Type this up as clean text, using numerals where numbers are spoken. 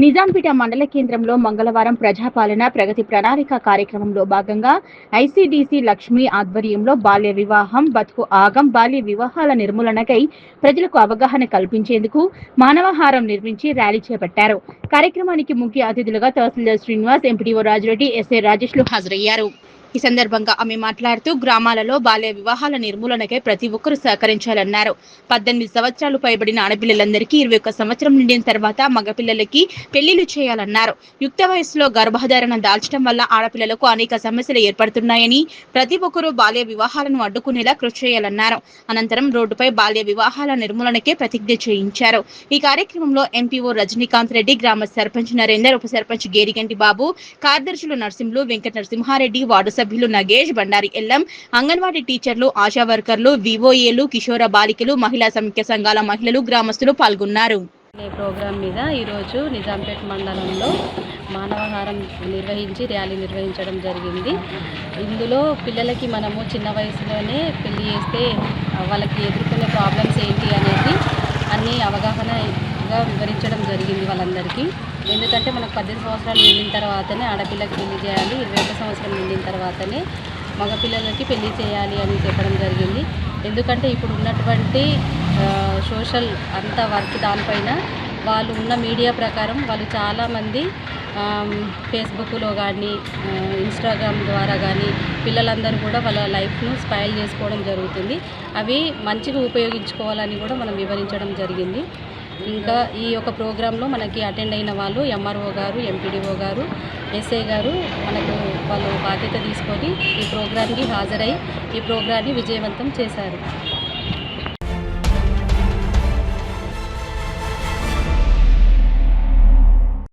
నిజాంపేట మండల కేంద్రంలో మంగళవారం ప్రజాపాలన ప్రగతి ప్రణాళిక కార్యక్రమంలో భాగంగా ఐసీడీసీ లక్ష్మి ఆధ్వర్యంలో బాల్య వివాహం, బతుకు ఆగం, బాల్య వివాహాల నిర్మూలనకై ప్రజలకు అవగాహన కల్పించేందుకు మానవహారం నిర్మించి ర్యాలీ చేపట్టారు. కార్యక్రమానికి ముఖ్య అతిథులుగా తహసీల్దార్ శ్రీనివాస్, ఎంపీడీఓ రాజిరెడ్డి, ఎస్ఐ రాజేష్లు హాజరయ్యారు. ఈ సందర్భంగా ఆమె మాట్లాడుతూ గ్రామాలలో బాల్య వివాహాల నిర్మూలనకై ప్రతి ఒక్కరూ సహకరించాలన్నారు. 18 సంవత్సరాలు పైబడిన ఆడపిల్లలందరికీ 21 సంవత్సరం నిండిన తర్వాత మగపిల్లలకి పెళ్లిళ్లు చేయాలన్నారు. యుక్త వయసులో గర్భధారణ దాల్చడం వల్ల ఆడపిల్లలకు అనేక సమస్యలు ఏర్పడుతున్నాయని ప్రతి ఒక్కరూ బాల్య వివాహాలను అడ్డుకునేలా కృషి చేయాలన్నారు. అనంతరం రోడ్డుపై బాల్య వివాహాల నిర్మూలనకే ప్రతిజ్ఞ చేయించారు. ఈ కార్యక్రమంలో ఎంపీఓ రజనీకాంత్ రెడ్డి, గ్రామ సర్పంచ్ నరేందర్, ఉప సర్పంచ్ గేరిగంటి బాబు, కార్యదర్శులు నరసింహులు, వెంకట నరసింహారెడ్డి, వార్డు సభ్యులు నగేష్, బండారి ఎల్లం, అంగన్వాడీ టీచర్లు, ఆశా వర్కర్లు, వివోఏలు, కిషోర బాలికలు, మహిళా సమైక్య సంఘాల మహిళలు, గ్రామస్తులు పాల్గొన్నారు. ప్రోగ్రాం మీద ఈరోజు నిజాంపేట మండలంలో మానవహారం నిర్వహించి ర్యాలీ నిర్వహించడం జరిగింది. ఇందులో పిల్లలకి మనము చిన్న వయసులోనే పెళ్లి చేస్తే వాళ్ళకి ఎదుర్కొనే ప్రాబ్లమ్స్ ఏంటి అనేది అన్ని అవగాహనగా వివరించడం జరిగింది వాళ్ళందరికీ. ఎందుకంటే మనకు 18 సంవత్సరాలు నిండిన తర్వాతనే ఆడపిల్లకి పెళ్లి చేయాలి, 21 సంవత్సరం నిండిన తర్వాతనే మగపిల్లలకి పెళ్లి చేయాలి అని చెప్పడం జరిగింది. ఎందుకంటే ఇప్పుడు ఉన్నటువంటి సోషల్ అంత వర్క్ దానిపైన వాళ్ళు ఉన్న మీడియా ప్రకారం వాళ్ళు చాలామంది ఫేస్బుక్లో కానీ ఇన్స్టాగ్రామ్ ద్వారా కానీ పిల్లలందరూ కూడా వాళ్ళ లైఫ్ను స్పాయిల్ చేసుకోవడం జరుగుతుంది. అవి మంచిగా ఉపయోగించుకోవాలని కూడా మనం వివరించడం జరిగింది. ఇంకా ఈ యొక్క ప్రోగ్రాంలో మనకి అటెండ్ అయిన వాళ్ళు ఎంఆర్ఓ గారు, ఎంపీడీఓ గారు, ఎస్ఐ గారు మనకు వాళ్ళు బాధ్యత తీసుకొని ఈ ప్రోగ్రాంకి హాజరై ఈ ప్రోగ్రాన్ని విజయవంతం చేశారు.